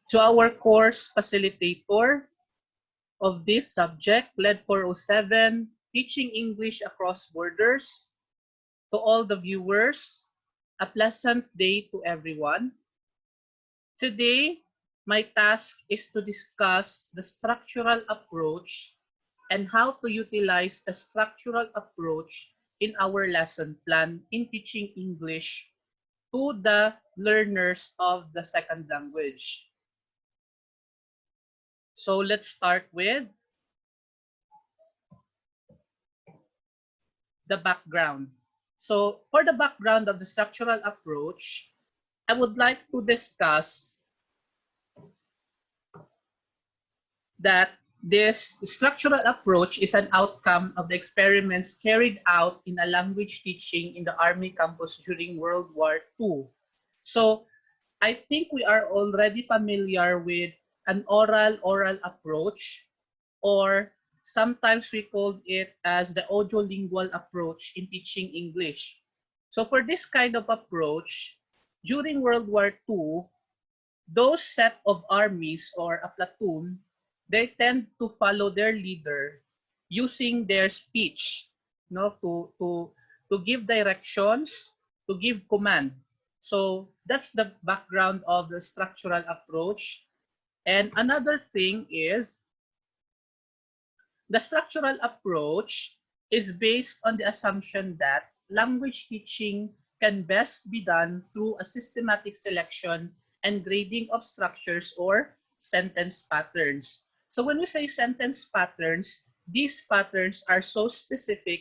To our course facilitator of this subject, LED 407, Teaching English Across Borders. To all the viewers, a pleasant day to everyone. Today, my task is to discuss the structural approach and how to utilize a structural approach in our lesson plan in teaching English to the learners of the second language. So let's start with the background. So for the background of the structural approach, I would like to discuss that this structural approach is an outcome of the experiments carried out in a language teaching in the Army campus during World War II. So I think we are already familiar with an oral approach, or sometimes we called it as the audiolingual approach in teaching English. So for this kind of approach, during World War II, those set of armies or a platoon, they tend to follow their leader using their speech, to give directions, to give command. So that's the background of the structural approach. And another thing is the structural approach is based on the assumption that language teaching can best be done through a systematic selection and grading of structures or sentence patterns. So when we say sentence patterns, these patterns are so specific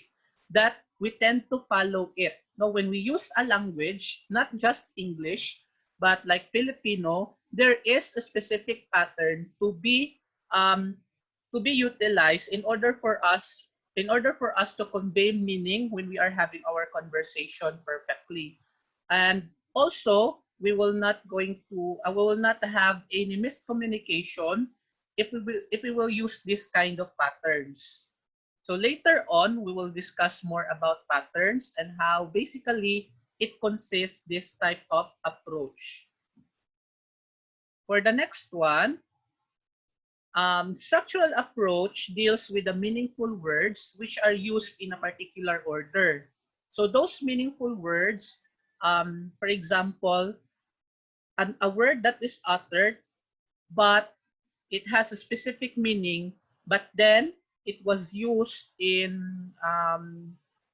that we tend to follow it. Now, when we use a language, not just English, but like Filipino, there is a specific pattern to be utilized in order for us to convey meaning when we are having our conversation perfectly. And also, we will not have any miscommunication if we will use this kind of patterns. So later on, we will discuss more about patterns and how basically it consists this type of approach. For the next one, structural approach deals with the meaningful words which are used in a particular order. So those meaningful words, for example, a word that is uttered, but it has a specific meaning, but then it was used in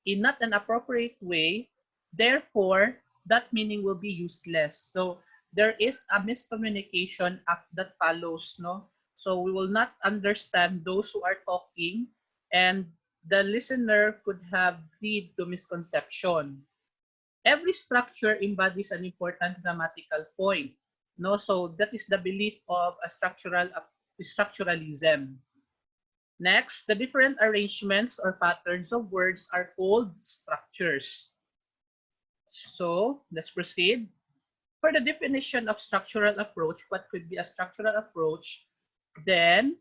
not an appropriate way. Therefore, that meaning will be useless. So there is a miscommunication that follows, no? So we will not understand those who are talking, and the listener could have lead to misconception. Every structure embodies an important grammatical point, no? So that is the belief of a structuralism. Next, the different arrangements or patterns of words are called structures. So let's proceed. For the definition of structural approach, what could be a structural approach? Then,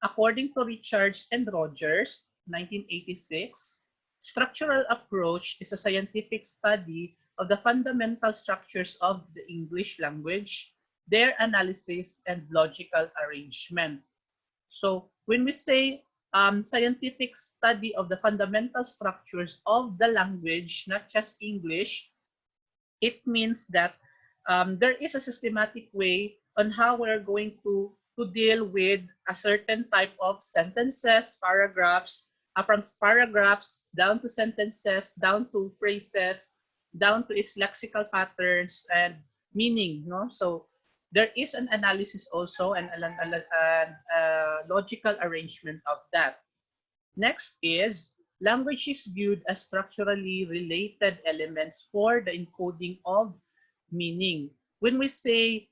according to Richards and Rogers, 1986, structural approach is a scientific study of the fundamental structures of the English language, their analysis, and logical arrangement. So when we say scientific study of the fundamental structures of the language, not just English, it means that there is a systematic way on how we're going to deal with a certain type of sentences, paragraphs, from paragraphs down to sentences, down to phrases, down to its lexical patterns and meaning. No? So there is an analysis also and a logical arrangement of that. Next is language is viewed as structurally related elements for the encoding of meaning. When we say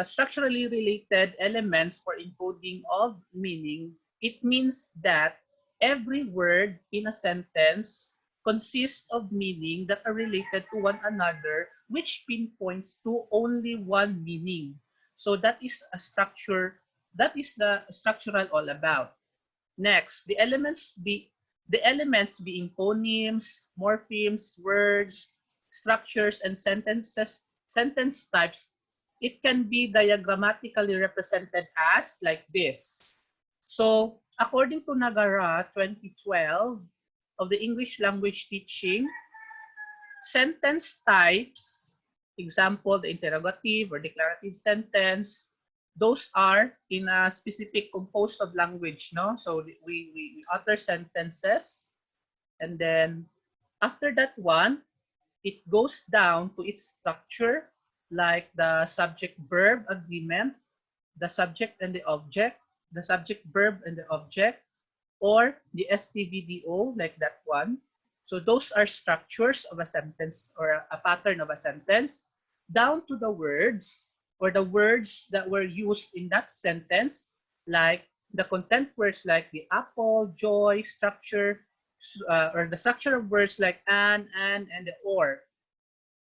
structurally related elements for encoding of meaning, it means that every word in a sentence consists of meaning that are related to one another, which pinpoints to only one meaning. So that is a structure, that is the structural all about. Next, the elements being phonemes, morphemes, words, structures, and sentence types it can be diagrammatically represented as like this. So, according to Nagara 2012 of the English language teaching, sentence types, example, the interrogative or declarative sentence, those are in a specific composed of language, no? So we utter sentences, and then after that one, it goes down to its structure, like the subject-verb agreement, the subject and the object, the subject-verb and the object, or the STVDO, like that one. So those are structures of a sentence or a pattern of a sentence, down to the words or the words that were used in that sentence, like the content words like the apple, joy, structure, or the structure of words like and the or.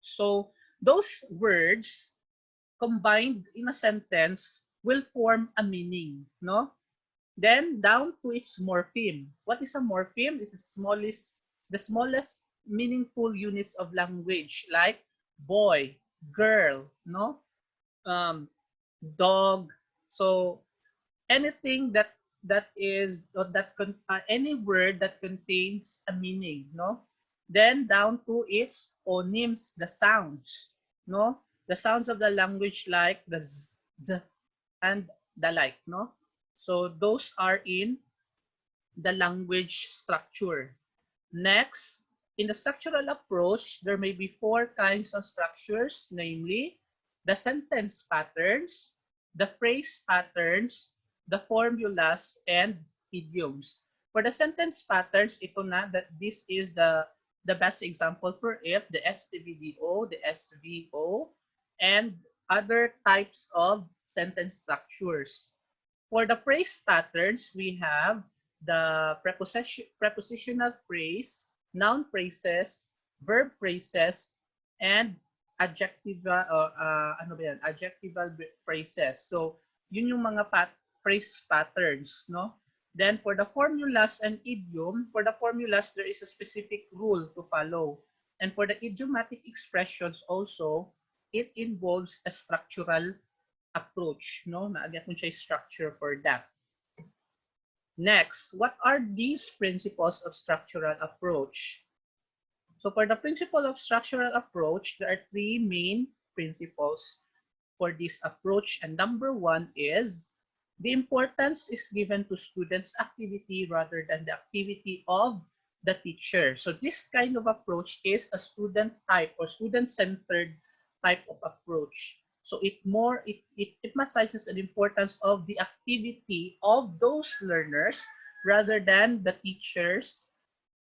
So those words combined in a sentence will form a meaning, no? Then down to its morpheme. What is a morpheme? It's the smallest meaningful units of language, like boy, girl, no, dog. So anything that is or any word that contains a meaning, no. Then down to its phonemes, the sounds, no, the sounds of the language, like the z and the like, no. So those are in the language structure. Next, in the structural approach, there may be four kinds of structures, namely the sentence patterns, the phrase patterns, the formulas, and idioms. For the sentence patterns, ito na that this is the best example for it, the STVDO, the SVO, and other types of sentence structures. For the phrase patterns, we have the prepositional phrase, noun phrases, verb phrases, and adjectival phrases. So, yun yung mga phrase patterns, no? Then for the formulas and idiom, for the formulas, there is a specific rule to follow. And for the idiomatic expressions also, it involves a structural approach, no? Naagyan ko siya structure for that. Next, what are these principles of structural approach? So for the principle of structural approach, there are three main principles for this approach. And number one is the importance is given to students' activity rather than the activity of the teacher. So this kind of approach is a student type or student-centered type of approach. So it emphasizes the importance of the activity of those learners rather than the teachers,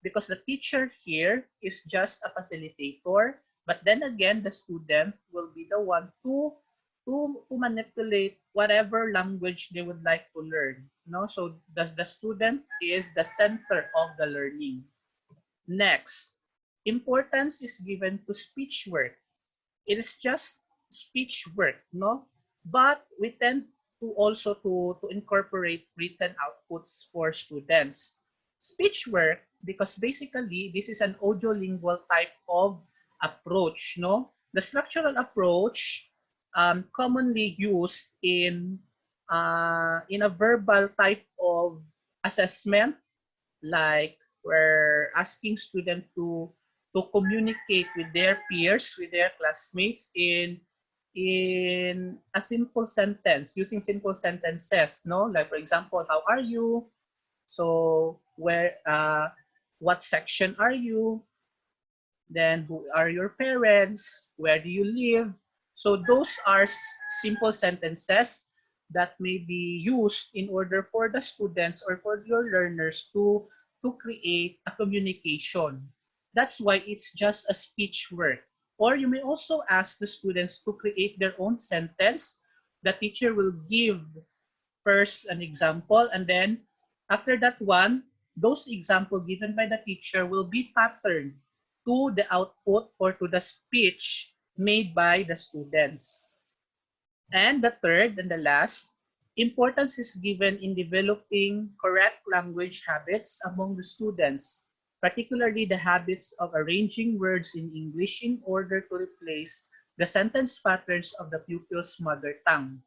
because the teacher here is just a facilitator, but then again, the student will be the one to manipulate whatever language they would like to learn. No? So the student is the center of the learning. Next, importance is given to speech work. It is just speech work, no? But we tend to also to incorporate written outputs for students. Speech work, because basically this is an audiolingual type of approach, no? The structural approach commonly used in a verbal type of assessment, like we're asking students to communicate with their peers, with their classmates in a simple sentence, using simple sentences, no? Like for example, how are you? So what section are you? Then who are your parents? Where do you live? So those are simple sentences that may be used in order for the students or for your learners to create a communication. That's why it's just a speech work. Or you may also ask the students to create their own sentence. The teacher will give first an example, and then after that one, those example given by the teacher will be patterned to the output or to the speech made by the students. And the third and the last, importance is given in developing correct language habits among the students, particularly the habits of arranging words in English in order to replace the sentence patterns of the pupil's mother tongue.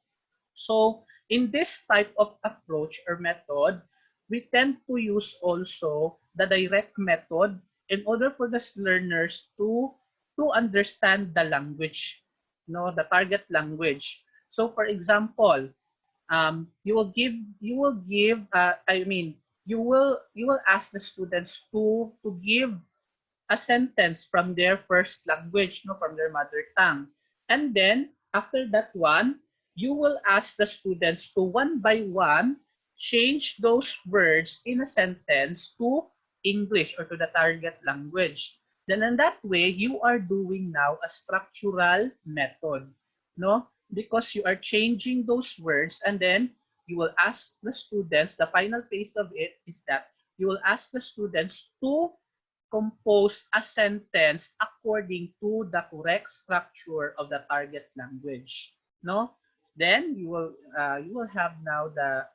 So in this type of approach or method, we tend to use also the direct method in order for the learners to understand the language, the target language. So for example, you will ask the students to give a sentence from their first language, no, from their mother tongue. And then after that one, you will ask the students to one by one change those words in a sentence to English or to the target language. Then in that way, you are doing now a structural method, no? Because you are changing those words and then you will ask the students, the final phase of it is that you will ask the students to compose a sentence according to the correct structure of the target language, no? Then you will have now the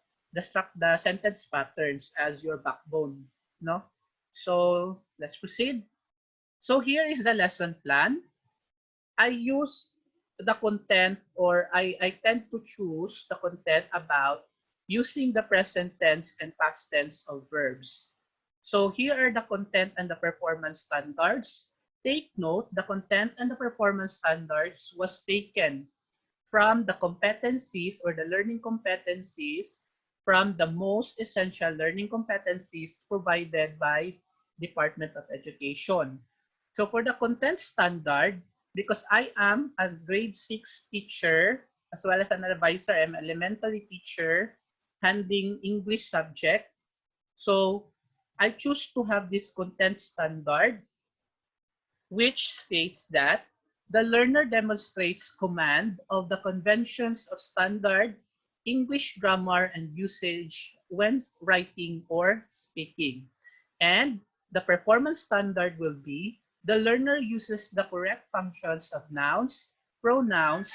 sentence patterns as your backbone, no? So let's proceed. So here is the lesson plan. I use the content, or I tend to choose the content about using the present tense and past tense of verbs. So here are the content and the performance standards. Take note, the content and the performance standards was taken from the competencies or the learning competencies from the most essential learning competencies provided by Department of Education. So for the content standard, because I am a grade 6 teacher as well as an advisor, I'm an elementary teacher handling English subject. So I choose to have this content standard, which states that the learner demonstrates command of the conventions of standard English grammar and usage when writing or speaking. And the performance standard will be the learner uses the correct functions of nouns, pronouns,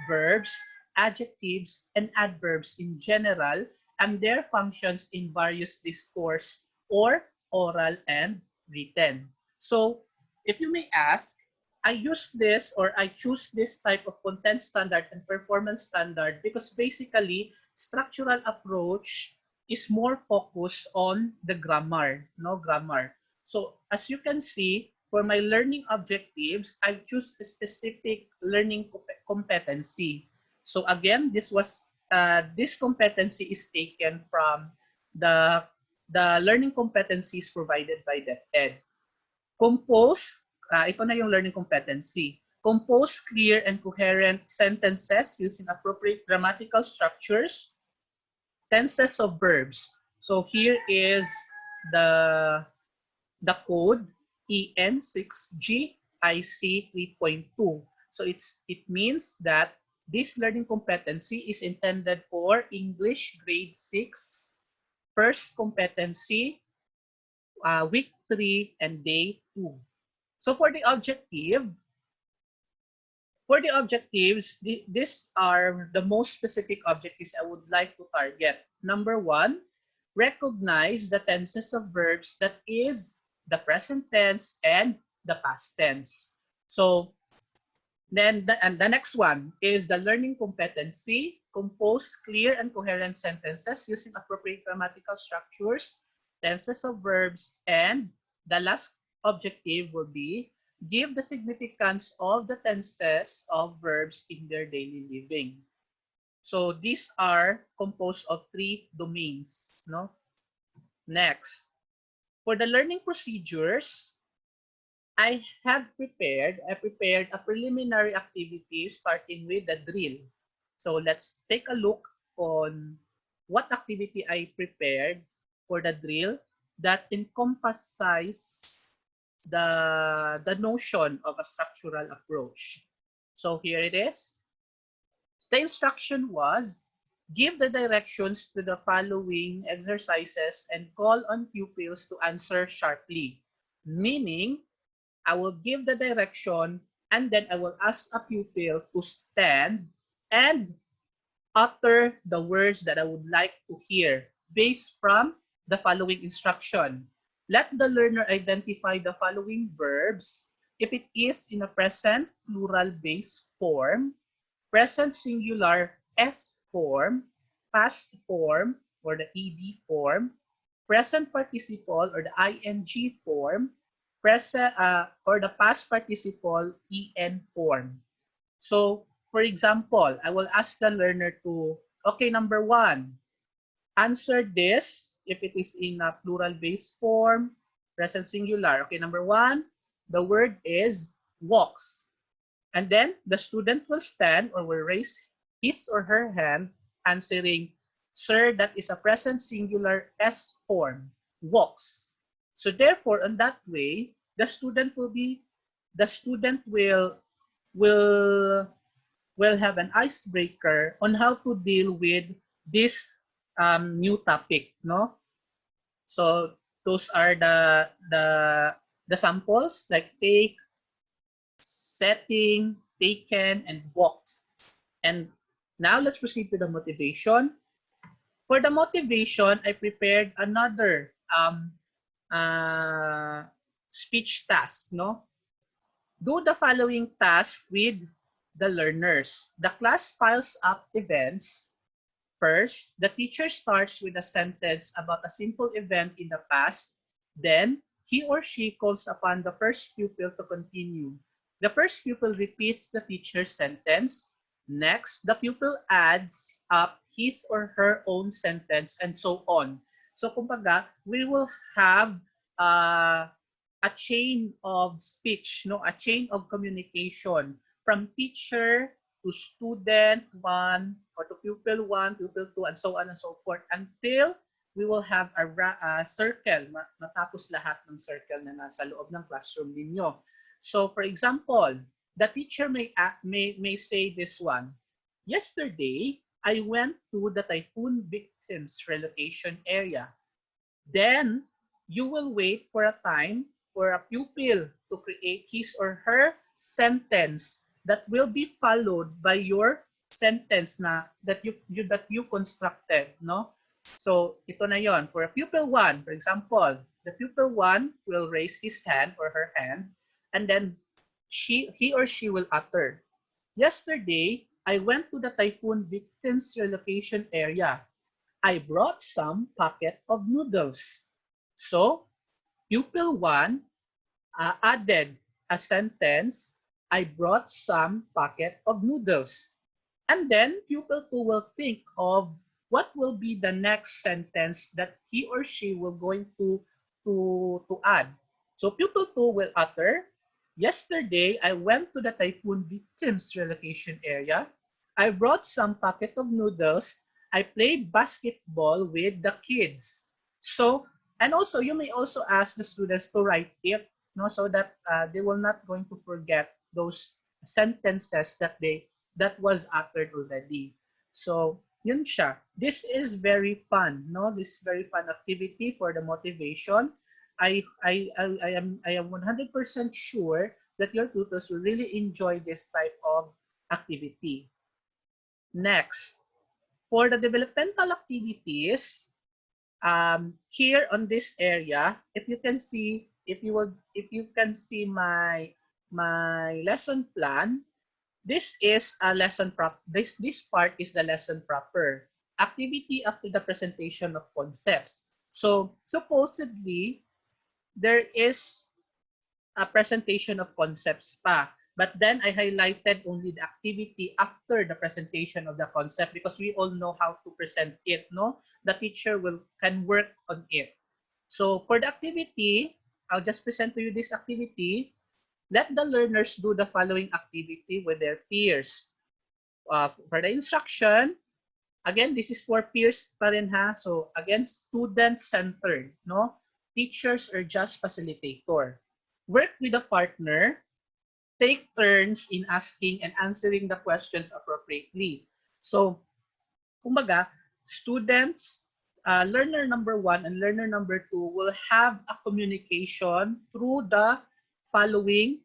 verbs, adjectives, and adverbs in general and their functions in various discourse or oral and written. So if you may ask, I use this or I choose this type of content standard and performance standard because basically structural approach is more focused on the grammar, no grammar. So as you can see, for my learning objectives, I choose a specific learning competency. So again, this competency is taken from the learning competencies provided by DepEd. Compose, ito na yung learning competency. Compose clear and coherent sentences using appropriate grammatical structures, tenses of verbs. So here is the code EN6G IC 3.2. So it means that this learning competency is intended for English grade 6 first competency, week 3 and day 2. So for the objectives, these are the most specific objectives I would like to target. Number 1, recognize the tenses of verbs that is the present tense and the past tense. So then the next one is the learning competency, compose clear and coherent sentences using appropriate grammatical structures, tenses of verbs, and the last objective will be give the significance of the tenses of verbs in their daily living. So these are composed of 3 domains, no? Next, for the learning procedures, I prepared a preliminary activity starting with the drill. So let's take a look on what activity I prepared for the drill that encompasses the notion of a structural approach. So here it is. The instruction was, give the directions to the following exercises and call on pupils to answer sharply. Meaning, I will give the direction and then I will ask a pupil to stand and utter the words that I would like to hear based from the following instruction. Let the learner identify the following verbs if it is in a present plural base form, present singular S form, past form or the ed form, present participle or the ing form, present or the past participle en form. So, for example, I will ask the learner to, okay, number 1, answer this if it is in a plural base form, present singular. Okay, number 1, the word is walks. And then the student will stand or will raise his or her hand answering, sir, that is a present singular S form, walks. So therefore, in that way, the student will will have an icebreaker on how to deal with this new topic, no? So those are the samples like take, setting, taken, and walked. And now let's proceed to the motivation. For the motivation, I prepared another speech task, no? Do the following task with the learners. The class piles up events. First, the teacher starts with a sentence about a simple event in the past. Then, he or she calls upon the first pupil to continue. The first pupil repeats the teacher's sentence. Next, the pupil adds up his or her own sentence and so on. So, kumbaga, we will have a chain of speech, no, a chain of communication from teacher to student 1 or to pupil 1, pupil 2, and so on and so forth until we will have a circle, matapos lahat ng circle na nasa loob ng classroom ninyo. So for example, the teacher may say this one, yesterday, I went to the typhoon victims relocation area. Then, you will wait for a time for a pupil to create his or her sentence that will be followed by your sentence na that you constructed, no? So, ito na yon. For a pupil 1, for example, the pupil 1 will raise his hand or her hand and then he or she will utter, yesterday, I went to the typhoon victims relocation area. I brought some packet of noodles. So, pupil 1 added a sentence, I brought some packet of noodles. And then pupil 2 will think of what will be the next sentence that he or she will going to add. So pupil 2 will utter, yesterday I went to the typhoon victims relocation area. I brought some packet of noodles. I played basketball with the kids. So, and also you may also ask the students to write it, no, so that they will not going to forget those sentences that was uttered already. So, yun siya. This is very fun, no? This is very fun activity for the motivation. I am 100% sure that your tutors will really enjoy this type of activity. Next, for the developmental activities, here on this area, if you can see, if you can see my lesson plan, this is a lesson this part is the lesson proper. Activity after the presentation of concepts. So supposedly there is a presentation of concepts pa. But then I highlighted only the activity after the presentation of the concept because we all know how to present it, no? The teacher can work on it. So for the activity, I'll just present to you this activity. Let the learners do the following activity with their peers. For the instruction, again, this is for peers pa rin ha. So again, student-centered, no? Teachers are just facilitator. Work with a partner. Take turns in asking and answering the questions appropriately. So, kumbaga, students, learner number 1 and learner number 2 will have a communication through the following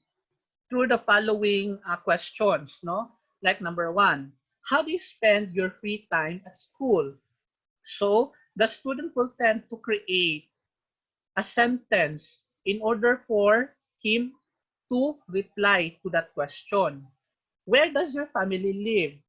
questions, no? Like number 1, how do you spend your free time at school? So, the student will tend to create a sentence in order for him to reply to that question. Where does your family live?